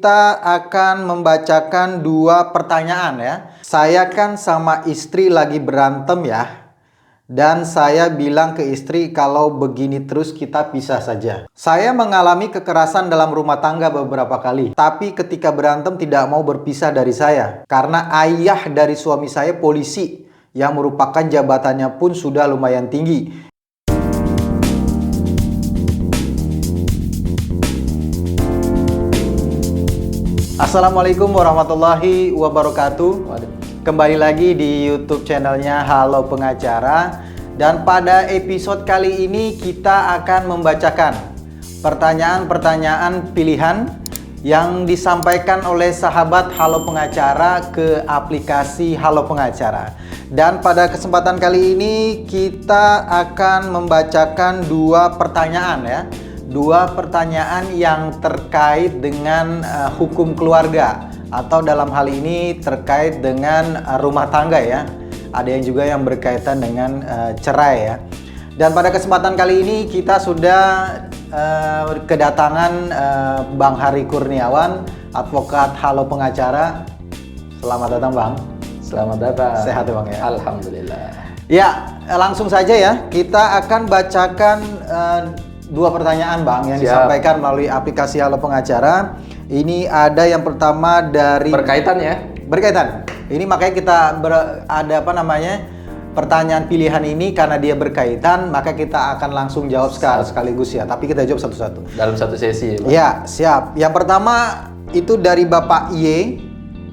kita akan membacakan dua pertanyaan ya. Saya kan sama istri lagi berantem ya. Dan saya bilang ke istri kalau begini terus kita pisah saja. Saya mengalami kekerasan dalam rumah tangga beberapa kali. Tapi ketika berantem tidak mau berpisah dari saya. Karena ayah dari suami saya polisi yang merupakan jabatannya pun sudah lumayan tinggi. Assalamualaikum warahmatullahi wabarakatuh. Kembali lagi di YouTube channelnya Halo Pengacara. Dan pada episode kali ini kita akan membacakan pertanyaan-pertanyaan pilihan yang disampaikan oleh sahabat Halo Pengacara ke aplikasi Halo Pengacara. Dan pada kesempatan kali ini kita akan membacakan dua pertanyaan ya. Dua pertanyaan yang terkait dengan hukum keluarga atau dalam hal ini terkait dengan rumah tangga ya. Ada yang juga yang berkaitan dengan cerai ya. Dan pada kesempatan kali ini kita sudah kedatangan Bang Hari Kurniawan, advokat Halo Pengacara. Selamat datang Bang. Selamat datang. Sehat ya Bang ya? Alhamdulillah. Ya, langsung saja ya. Kita akan bacakan dua pertanyaan Bang yang disampaikan melalui aplikasi Halo Pengacara. Ini ada yang pertama dari berkaitan ya? Berkaitan. Ini makanya kita ada pertanyaan pilihan ini karena dia berkaitan, maka kita akan langsung jawab sekaligus ya. Tapi kita jawab satu-satu. Dalam satu sesi ya, Bang? Ya, siap. Yang pertama itu dari Bapak Y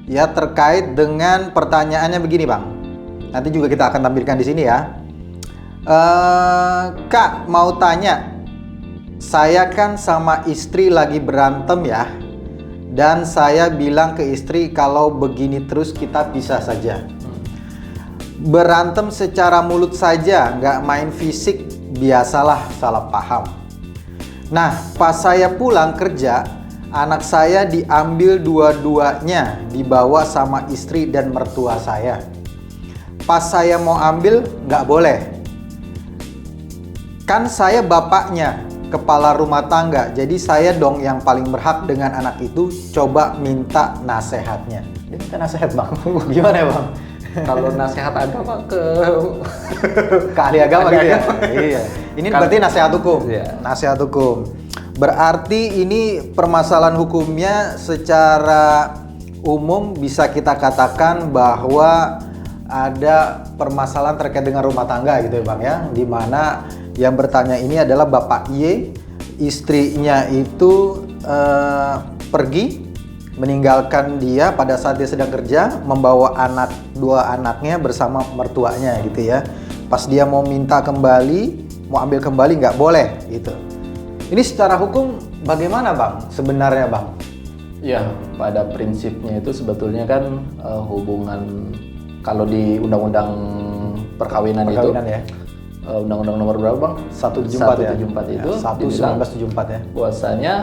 ya, terkait dengan pertanyaannya begini Bang. Nanti juga kita akan tampilkan di sini ya. Kak, mau tanya. Saya kan sama istri lagi berantem ya. Dan saya bilang ke istri kalau begini terus kita pisah saja. Berantem secara mulut saja, nggak main fisik, biasalah salah paham. Nah, pas saya pulang kerja, anak saya diambil dua-duanya, dibawa sama istri dan mertua saya. Pas saya mau ambil, nggak boleh. Kan saya bapaknya, kepala rumah tangga, jadi saya dong yang paling berhak dengan anak itu. Coba minta nasihatnya. Dia minta nasihat Bang. Gimana ya Bang? Kalau nasihat agama ke ahli agama gitu ya? Iya. Ini berarti nasihat hukum. Iya. Nasihat hukum. Berarti ini permasalahan hukumnya secara umum bisa kita katakan bahwa ada permasalahan terkait dengan rumah tangga gitu ya Bang ya, di mana yang bertanya ini adalah Bapak Y, istrinya itu pergi meninggalkan dia pada saat dia sedang kerja, membawa dua anaknya bersama mertuanya gitu ya. Pas dia mau minta kembali, mau ambil kembali nggak boleh gitu. Ini secara hukum bagaimana Bang sebenarnya Bang? Ya, pada prinsipnya itu sebetulnya kan hubungan kalau di undang-undang perkawinan itu ya. Undang-undang nomor berapa Bang? 174 ya. 174 itu ya, 1974 ya. Bahwasanya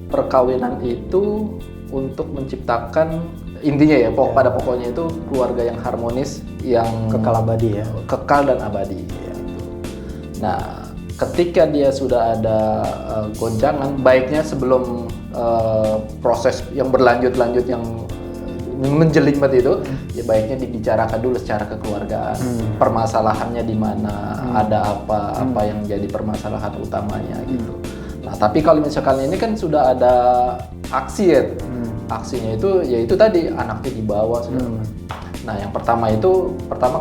perkawinan itu untuk menciptakan intinya ya, pada pokoknya itu keluarga yang harmonis, yang kekal abadi ya. Kekal dan abadi ya, gitu. Nah, ketika dia sudah ada goncangan, baiknya sebelum proses yang berlanjut yang menjelimet itu, ya baiknya dibicarakan dulu secara kekeluargaan. Permasalahannya di mana, ada apa yang jadi permasalahan utamanya gitu. Nah, tapi kalau misalkan ini kan sudah ada aksi ya. Aksinya itu yaitu tadi anaknya dibawa segala. Nah, yang pertama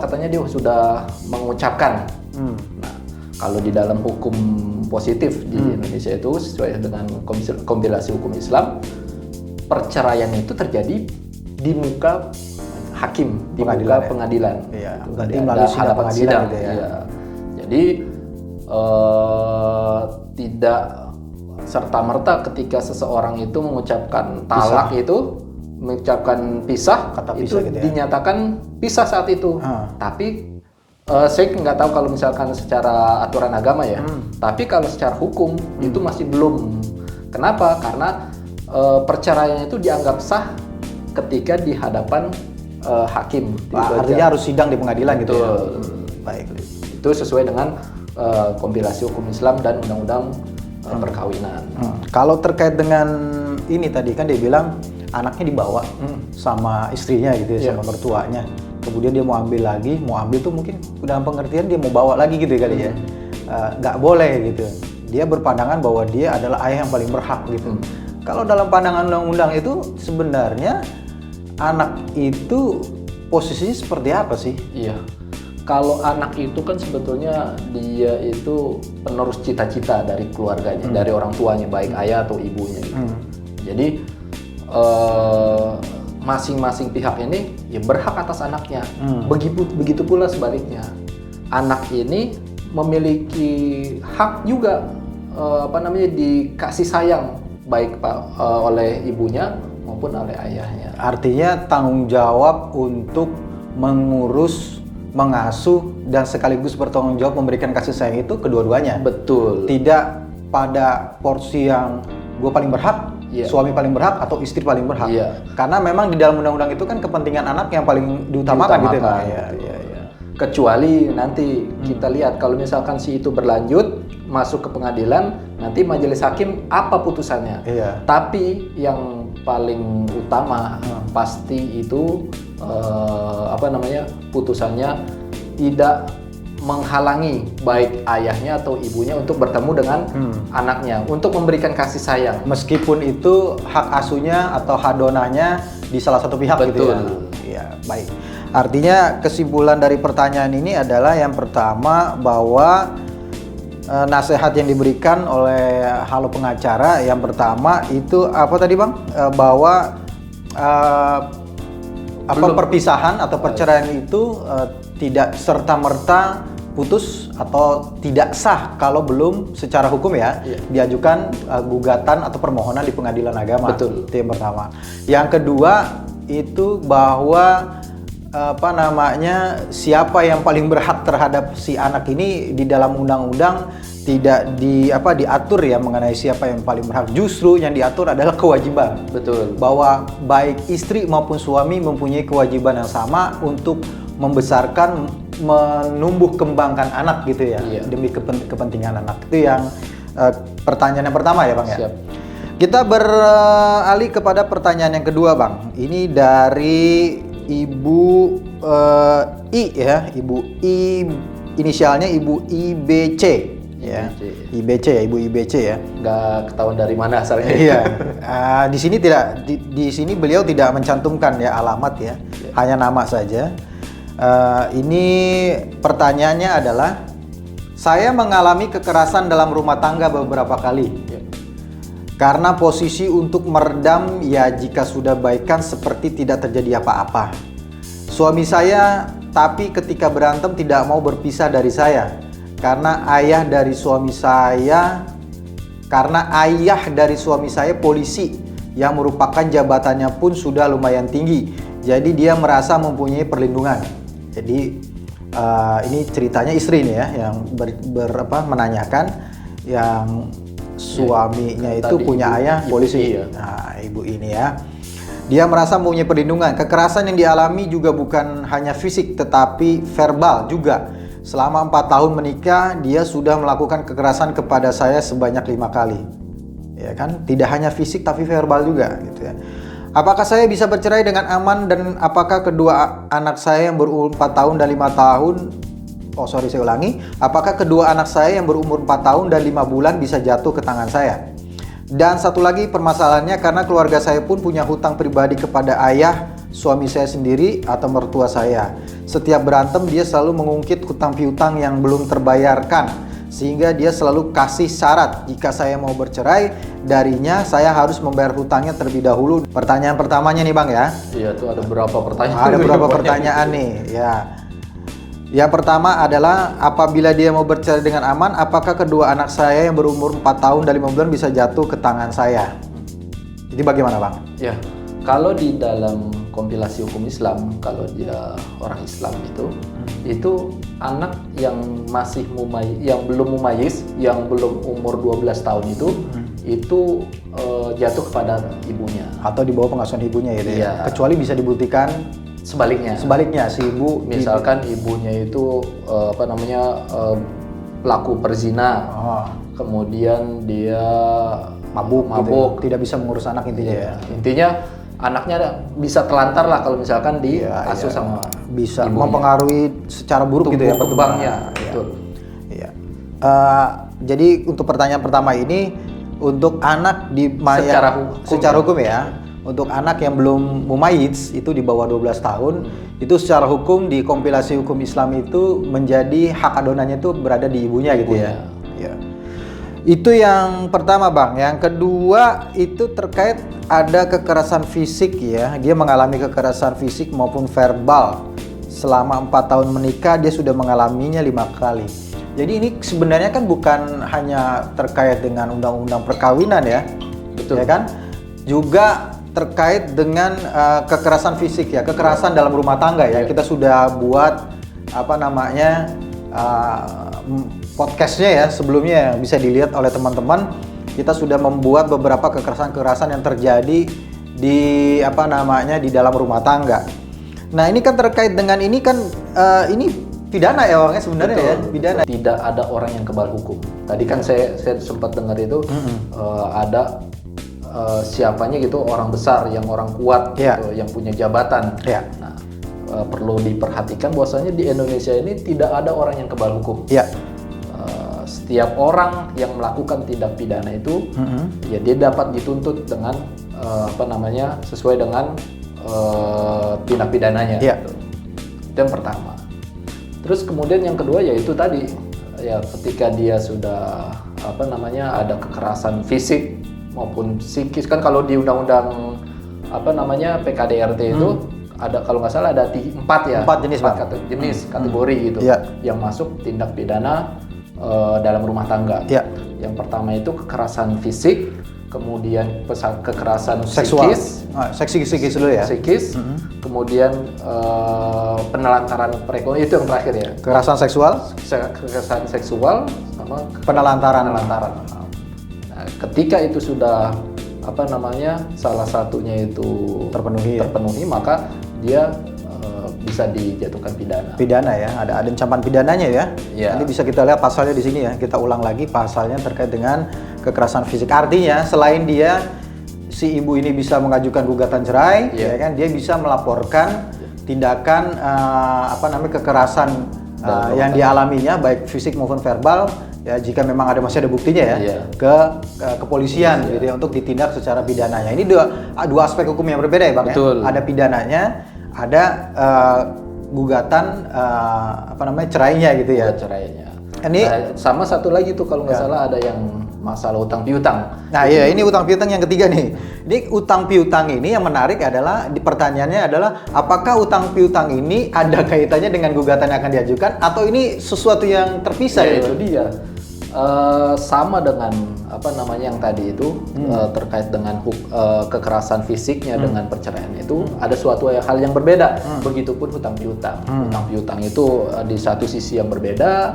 katanya dia sudah mengucapkan. Nah, kalau di dalam hukum positif di Indonesia itu sesuai dengan kompilasi hukum Islam, perceraian itu terjadi di muka hakim, di muka pengadilan. Iya, berarti melalui hadapan sidang gitu ya. Iya. Jadi tidak serta-merta ketika seseorang itu mengucapkan talak mengucapkan pisah, kata itu pisah gitu ya. dinyatakan pisah saat itu. Tapi saya nggak tahu kalau misalkan secara aturan agama ya. Tapi kalau secara hukum itu masih belum. Kenapa? Karena perceraian itu dianggap sah ketika di hadapan hakim. Artinya harus sidang di pengadilan gitu ya. Baik. Itu sesuai dengan kompilasi hukum Islam dan undang-undang perkawinan. Kalau terkait dengan ini tadi kan dia bilang anaknya dibawa sama istrinya gitu ya, sama mertuanya. Kemudian dia mau ambil tuh mungkin dalam pengertian dia mau bawa lagi gitu kali ya. Nggak boleh gitu. Dia berpandangan bahwa dia adalah ayah yang paling berhak gitu. Kalau dalam pandangan undang-undang itu sebenarnya anak itu posisinya seperti apa sih? Iya. Kalau anak itu kan sebetulnya dia itu penerus cita-cita dari keluarganya, dari orang tuanya, baik ayah atau ibunya. Gitu. Jadi masing-masing pihak ini ya berhak atas anaknya. Begitu pula sebaliknya. Anak ini memiliki hak juga dikasih sayang baik oleh ibunya maupun oleh ayahnya. Artinya tanggung jawab untuk mengurus, mengasuh, dan sekaligus bertanggung jawab memberikan kasih sayang itu kedua-duanya. Betul. Tidak pada porsi yang gue paling berhak, suami paling berhak, atau istri paling berhak. Karena memang di dalam undang-undang itu kan kepentingan anak yang paling diutamakan gitu ya. Kecuali nanti kita lihat kalau misalkan si itu berlanjut masuk ke pengadilan, nanti majelis hakim apa putusannya. Tapi yang paling utama pasti itu putusannya tidak menghalangi baik ayahnya atau ibunya untuk bertemu dengan anaknya untuk memberikan kasih sayang. Meskipun itu hak asuhnya atau hak donahnya di salah satu pihak. Betul. Gitu ya. Iya, baik. Artinya kesimpulan dari pertanyaan ini adalah yang pertama bahwa nasihat yang diberikan oleh Halo Pengacara yang pertama itu apa tadi Bang? Bahwa perpisahan atau perceraian itu tidak serta-merta putus atau tidak sah kalau belum secara hukum diajukan gugatan atau permohonan di pengadilan agama. Betul. Itu yang pertama. Yang kedua itu bahwa siapa yang paling berhak terhadap si anak ini di dalam undang-undang tidak diatur ya mengenai siapa yang paling berhak. Justru yang diatur adalah kewajiban. Betul. Bahwa baik istri maupun suami mempunyai kewajiban yang sama untuk membesarkan, menumbuh kembangkan anak gitu ya, demi kepentingan anak. Itu yang pertanyaan yang pertama ya Bang ya. Siap. Kita beralih kepada pertanyaan yang kedua Bang. Ini dari Ibu I ya, Ibu I, inisialnya Ibu IBC ya. IBC ya, Ibu IBC ya. Nggak ketahuan dari mana asalnya. Iya. Di sini di sini beliau tidak mencantumkan ya alamat ya, hanya nama saja. Ini pertanyaannya adalah, saya mengalami kekerasan dalam rumah tangga beberapa kali. Karena posisi untuk meredam ya jika sudah baikan seperti tidak terjadi apa-apa. Suami saya tapi ketika berantem tidak mau berpisah dari saya. Karena ayah dari suami saya polisi yang merupakan jabatannya pun sudah lumayan tinggi. Jadi dia merasa mempunyai perlindungan. Jadi ini ceritanya istri nih ya yang menanyakan yang suaminya itu punya ayah polisi. Nah, ibu ini ya. Dia merasa mempunyai perlindungan. Kekerasan yang dialami juga bukan hanya fisik tetapi verbal juga. Selama 4 tahun menikah, dia sudah melakukan kekerasan kepada saya sebanyak 5 kali. Ya kan? Tidak hanya fisik tapi verbal juga gitu ya. Apakah saya bisa bercerai dengan aman dan apakah kedua anak saya yang berumur 4 tahun dan 5 tahun saya ulangi, apakah kedua anak saya yang berumur 4 tahun dan 5 bulan bisa jatuh ke tangan saya? Dan satu lagi permasalahannya karena keluarga saya pun punya hutang pribadi kepada ayah, suami saya sendiri atau mertua saya. Setiap berantem dia selalu mengungkit hutang piutang yang belum terbayarkan. Sehingga dia selalu kasih syarat jika saya mau bercerai darinya saya harus membayar hutangnya terlebih dahulu. Pertanyaan pertamanya nih Bang ya. Iya tuh ada berapa pertanyaan. Ada beberapa pertanyaan nih ya. Yang pertama adalah apabila dia mau bercerai dengan aman, apakah kedua anak saya yang berumur 4 tahun dan 5 bulan bisa jatuh ke tangan saya? Jadi bagaimana Bang? Ya, kalau di dalam kompilasi hukum Islam, kalau dia orang Islam itu anak yang masih yang belum mumayyiz, yang belum umur 12 tahun itu jatuh kepada ibunya. Atau di bawah pengasuhan ibunya gitu ya. Kecuali bisa dibuktikan sebaliknya si ibu misalkan ibunya itu pelaku perzina, kemudian dia mabuk, mabuk. gitu. Tidak bisa mengurus anak intinya ya. Intinya anaknya bisa telantar lah kalau misalkan diasuh sama bisa ibunya. mempengaruhi secara buruk gitu ya Tumbuh kembangnya. perkembangan. Betul. Iya. Jadi untuk pertanyaan pertama ini untuk anak secara hukum ya. Untuk anak yang belum mumayyiz itu di bawah 12 tahun itu secara hukum di kompilasi hukum Islam itu menjadi hak adonannya itu berada di ibunya gitu ya. Iya. Itu yang pertama Bang. Yang kedua itu terkait ada kekerasan fisik ya. Dia mengalami kekerasan fisik maupun verbal. Selama 4 tahun menikah dia sudah mengalaminya 5 kali. Jadi ini sebenarnya kan bukan hanya terkait dengan undang-undang perkawinan ya. Betul. Ya kan? Juga terkait dengan kekerasan fisik ya. Kekerasan dalam rumah tangga ya. Kita sudah buat podcastnya ya sebelumnya bisa dilihat oleh teman-teman. Kita sudah membuat beberapa kekerasan-kekerasan yang terjadi di di dalam rumah tangga. Nah ini kan terkait dengan ini kan ini pidana ya Bang sebenarnya. Betul. Ya pidana. Tidak ada orang yang kebal hukum. Tadi kan saya sempat dengar itu ada siapanya gitu orang besar yang orang kuat gitu, yang punya jabatan. Nah perlu diperhatikan bahwasanya di Indonesia ini tidak ada orang yang kebal hukum. Setiap orang yang melakukan tindak pidana itu ya dia dapat dituntut dengan sesuai dengan tindak pidananya. Gitu. Itu yang pertama. Terus kemudian yang kedua yaitu tadi ya ketika dia sudah ada kekerasan fisik maupun psikis kan kalau di undang-undang PKDRT itu ada kalau nggak salah ada 4 ya. 4 jenis kategori gitu yang masuk tindak pidana dalam rumah tangga. Yang pertama itu kekerasan fisik, kemudian kekerasan psikis, psikis dulu ya. Psikis, kemudian penelantaran perekonomian itu yang terakhir ya. Kekerasan seksual sama penelantaran. Nah, ketika itu sudah salah satunya itu terpenuhi maka dia bisa dijatuhkan pidana ya, ada ancaman pidananya ya. Nanti bisa kita lihat pasalnya di sini ya. Kita ulang lagi pasalnya terkait dengan kekerasan fisik. Artinya selain si ibu ini bisa mengajukan gugatan cerai, ya kan, dia bisa melaporkan tindakan kekerasan yang dialaminya baik fisik maupun verbal ya jika memang masih ada buktinya ya ke kepolisian gitu ya untuk ditindak secara pidananya. Ini dua aspek hukum yang berbeda ya Bang. Betul. Ya. Ada pidananya, ada gugatan cerainya gitu ya. Cerainya. Ini sama satu lagi tuh kalau nggak salah ada yang masalah utang piutang. Nah iya ini utang piutang yang ketiga nih. Ini utang piutang ini yang menarik adalah pertanyaannya adalah apakah utang piutang ini ada kaitannya dengan gugatan yang akan diajukan atau ini sesuatu yang terpisah ya, gitu? Itu dia. Sama dengan yang tadi itu terkait dengan kekerasan fisiknya dengan perceraian itu ada suatu hal yang berbeda. Begitupun hutang piutang. Hutang piutang itu di satu sisi yang berbeda,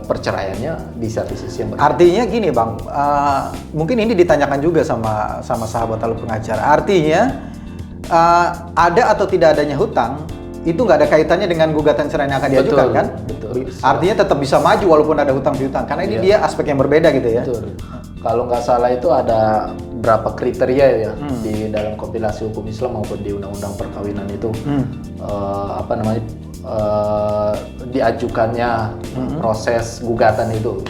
perceraiannya di satu sisi yang berbeda. Artinya gini Bang, mungkin ini ditanyakan juga sama sahabat Alur Pengacara. Artinya ada atau tidak adanya hutang itu nggak ada kaitannya dengan gugatan cerai yang akan diajukan kan? Betul. Artinya tetap bisa maju walaupun ada hutang piutang karena ini dia aspek yang berbeda gitu ya. Betul. Kalau nggak salah itu ada berapa kriteria ya di dalam kompilasi hukum Islam maupun di undang-undang perkawinan itu diajukannya proses gugatan itu.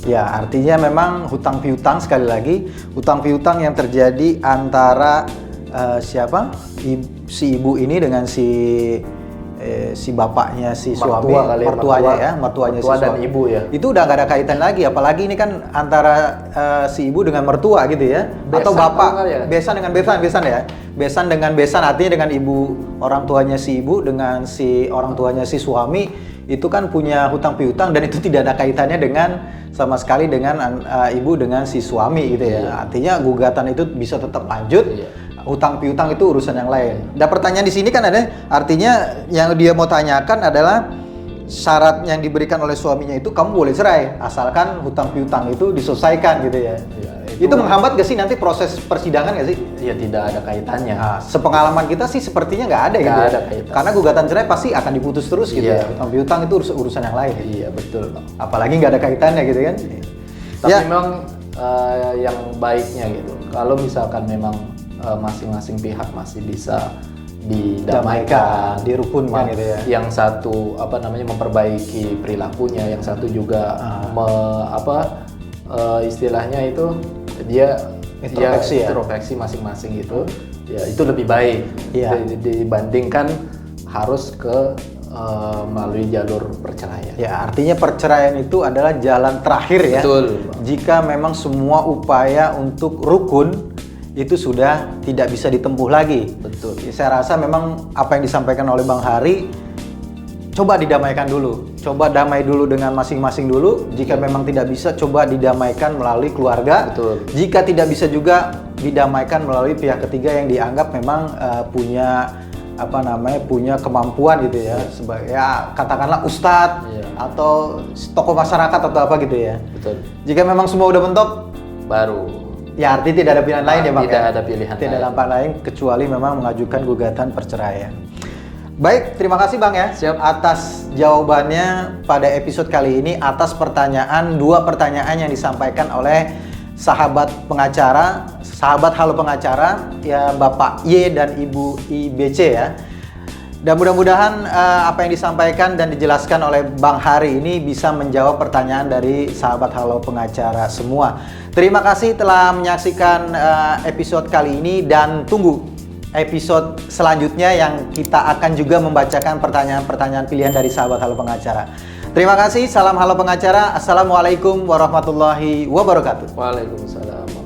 Ya artinya memang hutang piutang sekali lagi hutang piutang yang terjadi antara si ibu ini dengan si bapaknya si suami, mertuanya si suami dan ibu ya. Itu udah nggak ada kaitan lagi, apalagi ini kan antara si ibu dengan mertua gitu ya, atau bapak besan dengan besan artinya dengan ibu orang tuanya si ibu dengan si orang tuanya si suami itu kan punya hutang piutang dan itu tidak ada kaitannya dengan sama sekali dengan ibu dengan si suami gitu ya. Artinya gugatan itu bisa tetap lanjut. Hutang piutang itu urusan yang lain. Dan pertanyaan di sini kan ada, artinya yang dia mau tanyakan adalah syarat yang diberikan oleh suaminya itu kamu boleh cerai asalkan hutang piutang itu diselesaikan gitu ya. Itu menghambat gak sih nanti proses persidangan gak sih? Ya tidak ada kaitannya. Nah, sepengalaman kita sih sepertinya nggak ada gitu. Ada kaitan. Karena gugatan cerai pasti akan diputus terus gitu ya. Hutang piutang itu urusan yang lain. Iya betul Bang. Apalagi nggak ada kaitannya gitu kan. Tapi Ya. memang yang baiknya gitu, kalau misalkan memang masing-masing pihak masih bisa didamaikan, dirukunkan gitu ya. Yang satu memperbaiki perilakunya, yang satu juga istilahnya itu dia introspeksi masing-masing gitu. Ya itu lebih baik dibandingkan harus melalui jalur perceraian. Ya, artinya perceraian itu adalah jalan terakhir ya. Betul. Jika memang semua upaya untuk rukun itu sudah tidak bisa ditempuh lagi. Betul. Ya, saya rasa memang apa yang disampaikan oleh Bang Hari, coba didamaikan dulu. Coba damai dulu dengan masing-masing dulu. Jika memang tidak bisa, coba didamaikan melalui keluarga. Betul. Jika tidak bisa juga, didamaikan melalui pihak ketiga yang dianggap memang punya kemampuan gitu ya, sebagai katakanlah ustadz atau tokoh masyarakat atau apa gitu ya. Betul. Jika memang semua udah mentok, Baru. ya artinya tidak ada pilihan lain ya Bang. Tidak ada pilihan Tidak ada lain. pilihan lain kecuali memang mengajukan gugatan perceraian. Baik, terima kasih Bang ya. Siap. Atas jawabannya pada episode kali ini, atas dua pertanyaan yang disampaikan oleh sahabat Halo Pengacara ya, Bapak Y dan Ibu IBC ya. Dan mudah-mudahan apa yang disampaikan dan dijelaskan oleh Bang Hari ini bisa menjawab pertanyaan dari sahabat Halo Pengacara semua. Terima kasih telah menyaksikan episode kali ini dan tunggu episode selanjutnya yang kita akan juga membacakan pertanyaan-pertanyaan pilihan dari sahabat Halo Pengacara. Terima kasih, salam Halo Pengacara. Assalamualaikum warahmatullahi wabarakatuh. Waalaikumsalam.